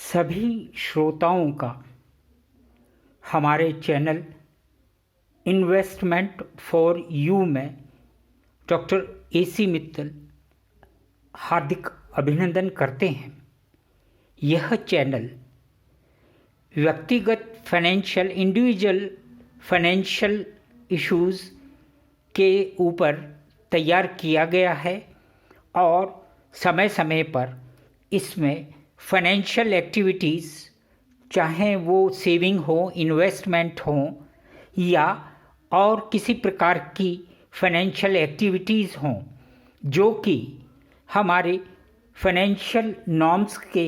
सभी श्रोताओं का हमारे चैनल इन्वेस्टमेंट फॉर यू में डॉक्टर AC मित्तल हार्दिक अभिनंदन करते हैं। यह चैनल व्यक्तिगत इंडिविजुअल फाइनेंशियल इश्यूज़ के ऊपर तैयार किया गया है और समय समय पर इसमें फाइनेंशियल एक्टिविटीज़, चाहे वो सेविंग हो, इन्वेस्टमेंट हो या और किसी प्रकार की फाइनेंशियल एक्टिविटीज़ हों जो कि हमारे फाइनेंशियल नॉर्म्स के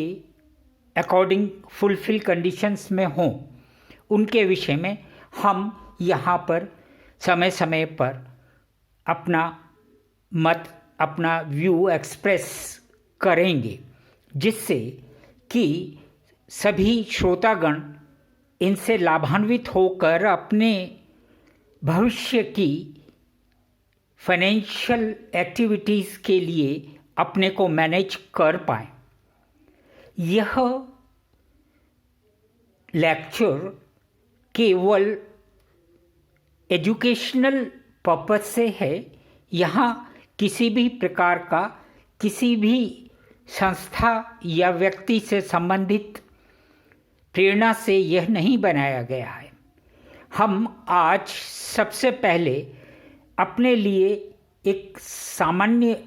अकॉर्डिंग फुलफिल कंडीशंस में हों, उनके विषय में हम यहाँ पर समय समय पर अपना मत, अपना व्यू एक्सप्रेस करेंगे, जिससे कि सभी श्रोतागण इनसे लाभान्वित होकर अपने भविष्य की फाइनेंशियल एक्टिविटीज़ के लिए अपने को मैनेज कर पाएँ। यह लेक्चर केवल एजुकेशनल पर्पस से है। यहाँ किसी भी प्रकार का किसी भी संस्था या व्यक्ति से संबंधित प्रेरणा से यह नहीं बनाया गया है। हम आज सबसे पहले अपने लिए एक सामान्य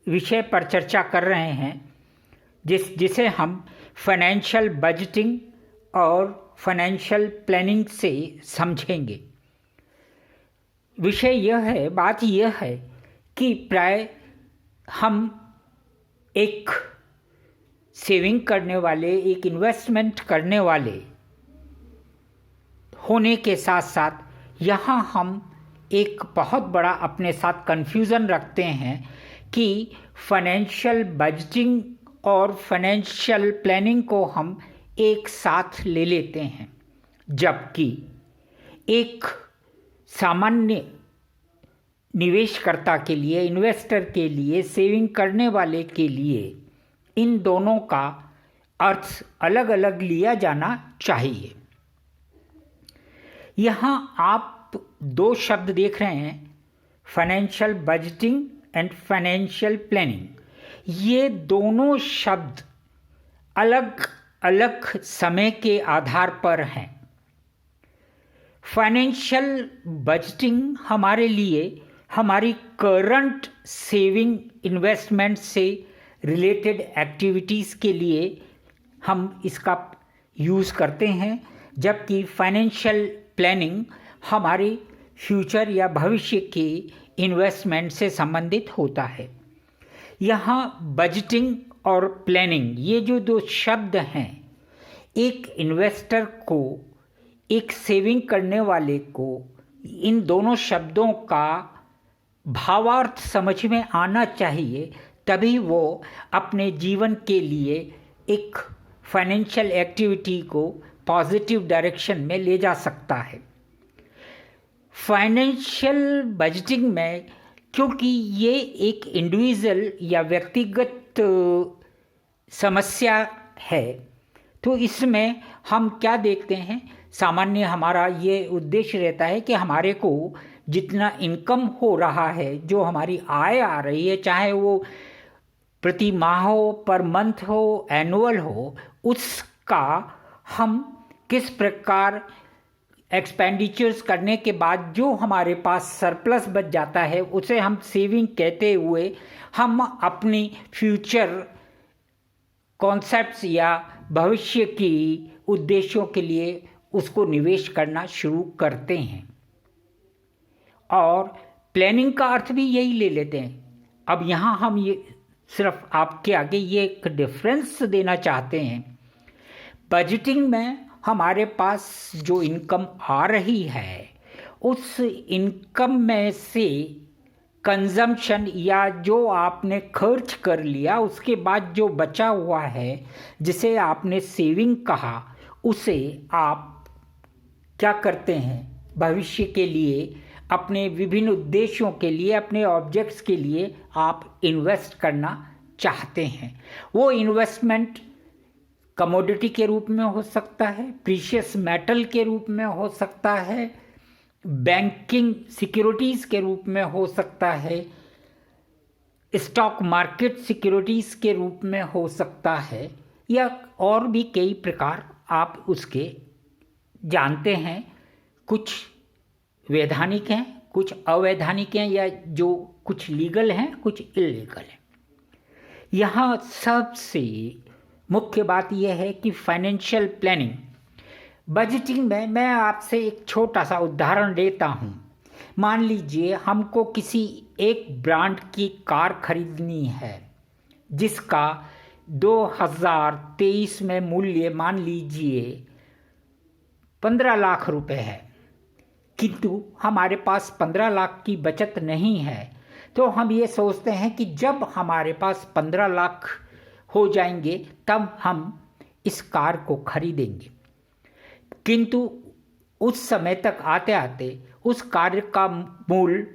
विषय पर चर्चा कर रहे हैं जिसे हम फाइनेंशियल बजटिंग और फाइनेंशियल प्लानिंग से समझेंगे। बात यह है कि प्राय हम एक सेविंग करने वाले, एक इन्वेस्टमेंट करने वाले होने के साथ साथ यहाँ हम एक बहुत बड़ा अपने साथ कन्फ्यूज़न रखते हैं कि फाइनेंशियल बजटिंग और फाइनेंशियल प्लानिंग को हम एक साथ ले लेते हैं, जबकि एक सामान्य निवेशकर्ता के लिए, इन्वेस्टर के लिए, सेविंग करने वाले के लिए इन दोनों का अर्थ अलग अलग लिया जाना चाहिए। यहाँ आप दो शब्द देख रहे हैं, financial budgeting and financial planning. ये दोनों शब्द अलग अलग समय के आधार पर हैं। फाइनेंशियल बजटिंग हमारे लिए हमारी करंट सेविंग, इन्वेस्टमेंट से रिलेटेड एक्टिविटीज़ के लिए हम इसका यूज़ करते हैं, जबकि फाइनेंशियल प्लानिंग हमारे फ्यूचर या भविष्य के इन्वेस्टमेंट से संबंधित होता है। यहाँ बजटिंग और प्लानिंग, ये जो दो शब्द हैं, एक इन्वेस्टर को, एक सेविंग करने वाले को इन दोनों शब्दों का भावार्थ समझ में आना चाहिए, तभी वो अपने जीवन के लिए एक फाइनेंशियल एक्टिविटी को पॉजिटिव डायरेक्शन में ले जा सकता है। फाइनेंशियल बजटिंग में, क्योंकि ये एक इंडिविजुअल या व्यक्तिगत समस्या है, तो इसमें हम क्या देखते हैं, सामान्य हमारा ये उद्देश्य रहता है कि हमारे को जितना इनकम हो रहा है, जो हमारी आय आ रही है, चाहे वो प्रति माह हो, पर मंथ हो, एनुअल हो, उसका हम किस प्रकार एक्सपेंडिचर्स करने के बाद जो हमारे पास सरप्लस बच जाता है, उसे हम सेविंग कहते हुए हम अपनी फ्यूचर कॉन्सेप्ट्स या भविष्य की उद्देश्यों के लिए उसको निवेश करना शुरू करते हैं। और प्लानिंग का अर्थ भी यही ले लेते हैं। अब यहाँ हम ये सिर्फ आपके आगे ये एक डिफरेंस देना चाहते हैं। बजटिंग में हमारे पास जो इनकम आ रही है, उस इनकम में से कंजम्पशन या जो आपने खर्च कर लिया, उसके बाद जो बचा हुआ है, जिसे आपने सेविंग कहा, उसे आप क्या करते हैं, भविष्य के लिए, अपने विभिन्न उद्देश्यों के लिए, अपने ऑब्जेक्ट्स के लिए आप इन्वेस्ट करना चाहते हैं। वो इन्वेस्टमेंट कमोडिटी के रूप में हो सकता है, प्रीशियस मेटल के रूप में हो सकता है, बैंकिंग सिक्योरिटीज़ के रूप में हो सकता है, स्टॉक मार्केट सिक्योरिटीज़ के रूप में हो सकता है, या और भी कई प्रकार आप उसके जानते हैं। कुछ वैधानिक हैं, कुछ अवैधानिक हैं, या जो कुछ लीगल हैं, कुछ इलीगल हैं। यहाँ सबसे मुख्य बात यह है कि फाइनेंशियल प्लानिंग, बजटिंग में मैं आपसे एक छोटा सा उदाहरण देता हूँ। मान लीजिए हमको किसी एक ब्रांड की कार खरीदनी है जिसका 2023 में मूल्य मान लीजिए 15 लाख रुपए है, किंतु हमारे पास 15 लाख की बचत नहीं है। तो हम ये सोचते हैं कि जब हमारे पास 15 लाख हो जाएंगे तब हम इस कार को खरीदेंगे, किंतु उस समय तक आते आते उस कार का मूल्य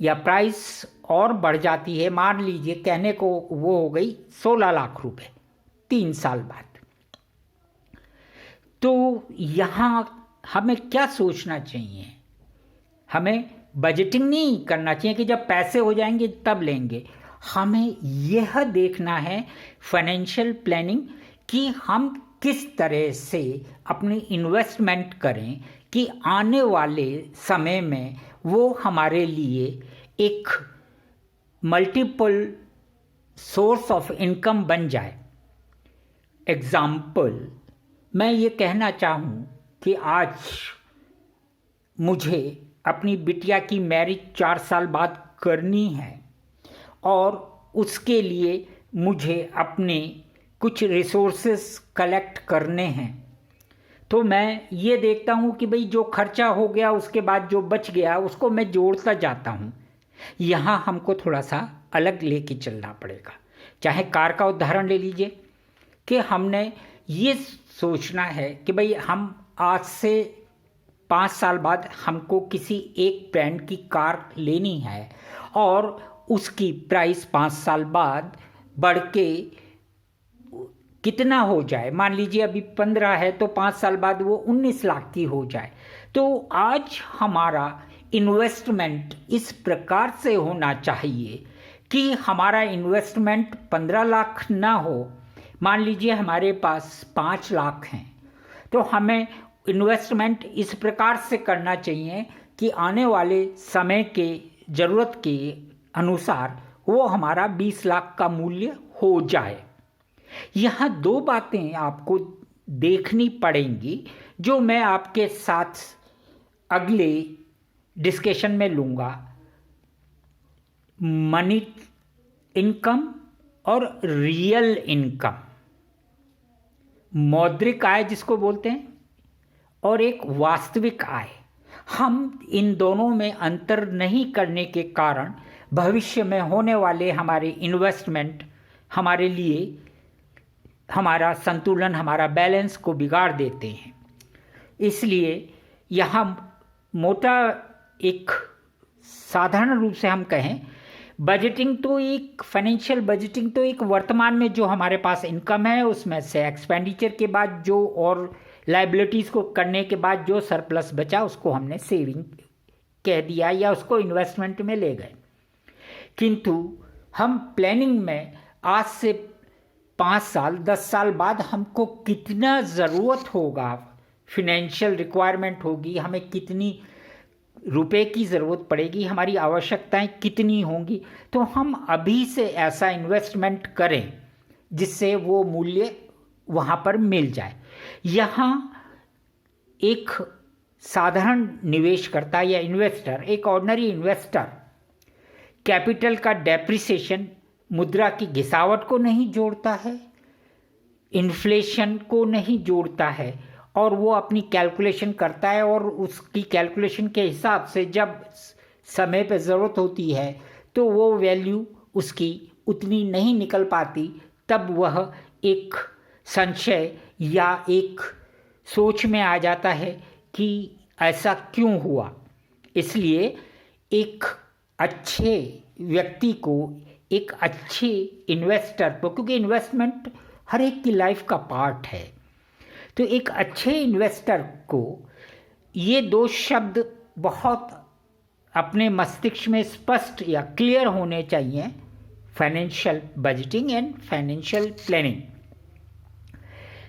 या प्राइस और बढ़ जाती है। मान लीजिए कहने को वो हो गई 16 लाख रुपए 3 साल बाद। तो यहाँ हमें क्या सोचना चाहिए? हमें बजटिंग नहीं करना चाहिए कि जब पैसे हो जाएंगे तब लेंगे। हमें यह देखना है फाइनेंशियल प्लानिंग कि हम किस तरह से अपनी इन्वेस्टमेंट करें कि आने वाले समय में वो हमारे लिए एक मल्टीपल सोर्स ऑफ इनकम बन जाए। एग्जाम्पल, मैं ये कहना चाहूँ कि आज मुझे अपनी बिटिया की मैरिज 4 साल बाद करनी है और उसके लिए मुझे अपने कुछ रिसोर्सेस कलेक्ट करने हैं। तो मैं ये देखता हूँ कि भाई जो खर्चा हो गया उसके बाद जो बच गया उसको मैं जोड़ता जाता हूँ। यहाँ हमको थोड़ा सा अलग लेके चलना पड़ेगा। चाहे कार का उदाहरण ले लीजिए कि हमने ये सोचना है कि भाई हम आज से 5 साल बाद हमको किसी एक ब्रांड की कार लेनी है और उसकी प्राइस 5 साल बाद बढ़ के कितना हो जाए। मान लीजिए अभी 15 है तो 5 साल बाद वो 19 लाख की हो जाए। तो आज हमारा इन्वेस्टमेंट इस प्रकार से होना चाहिए कि हमारा इन्वेस्टमेंट 15 लाख ना हो। मान लीजिए हमारे पास 5 लाख हैं तो हमें इन्वेस्टमेंट इस प्रकार से करना चाहिए कि आने वाले समय के ज़रूरत के अनुसार वो हमारा 20 लाख का मूल्य हो जाए। यहाँ 2 बातें आपको देखनी पड़ेंगी जो मैं आपके साथ अगले डिस्कशन में लूँगा। मनी इनकम और रियल इनकम, मौद्रिक आय जिसको बोलते हैं, और एक वास्तविक आय। हम इन दोनों में अंतर नहीं करने के कारण भविष्य में होने वाले हमारे इन्वेस्टमेंट हमारे लिए हमारा संतुलन, हमारा बैलेंस को बिगाड़ देते हैं। इसलिए यहाँ मोटा एक साधारण रूप से हम कहें, बजटिंग तो एक फाइनेंशियल बजटिंग तो एक वर्तमान में जो हमारे पास इनकम है उसमें से एक्सपेंडिचर के बाद जो और लाइबिलिटीज़ को करने के बाद जो सरप्लस बचा उसको हमने सेविंग कह दिया या उसको इन्वेस्टमेंट में ले गए। किंतु हम प्लानिंग में आज से 5 साल 10 साल बाद हमको कितना ज़रूरत होगा, फिनेंशियल रिक्वायरमेंट होगी, हमें कितनी रुपए की ज़रूरत पड़ेगी, हमारी आवश्यकताएं कितनी होंगी, तो हम अभी से ऐसा इन्वेस्टमेंट करें जिससे वो मूल्य वहाँ पर मिल जाए। यहाँ एक साधारण निवेशकर्ता या इन्वेस्टर, एक ऑर्डिनरी इन्वेस्टर कैपिटल का डेप्रिसिएशन, मुद्रा की घिसावट को नहीं जोड़ता है, इन्फ्लेशन को नहीं जोड़ता है, और वो अपनी कैलकुलेशन करता है और उसकी कैलकुलेशन के हिसाब से जब समय पर ज़रूरत होती है तो वो वैल्यू उसकी उतनी नहीं निकल पाती, तब वह एक संशय या एक सोच में आ जाता है कि ऐसा क्यों हुआ। इसलिए एक अच्छे व्यक्ति को, एक अच्छे इन्वेस्टर को, क्योंकि इन्वेस्टमेंट हर एक की लाइफ का पार्ट है। तो एक अच्छे इन्वेस्टर को ये दो शब्द बहुत अपने मस्तिष्क में स्पष्ट या क्लियर होने चाहिए, financial budgeting and financial planning.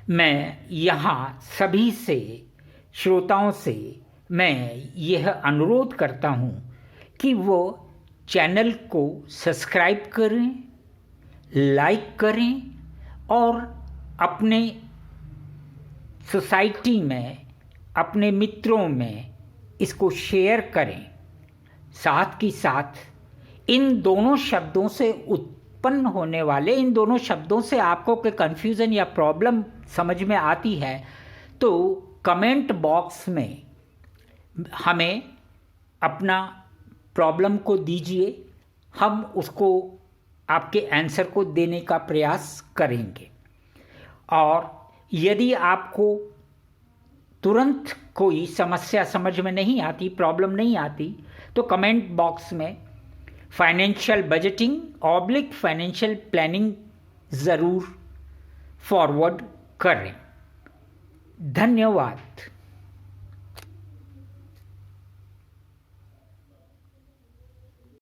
मैं यहाँ सभी से, श्रोताओं से मैं यह अनुरोध करता हूँ कि वो चैनल को सब्सक्राइब करें, लाइक करें और अपने सोसाइटी में, अपने मित्रों में इसको शेयर करें। साथ ही साथ इन दोनों शब्दों से उत्पन्न होने वाले, इन दोनों शब्दों से आपको कोई कन्फ्यूज़न या प्रॉब्लम समझ में आती है तो कमेंट बॉक्स में हमें अपना प्रॉब्लम को दीजिए, हम उसको आपके आंसर को देने का प्रयास करेंगे। और यदि आपको तुरंत कोई समस्या समझ में नहीं आती, प्रॉब्लम नहीं आती, तो कमेंट बॉक्स में financial budgeting oblique financial planning ज़रूर फॉरवर्ड करें। धन्यवाद।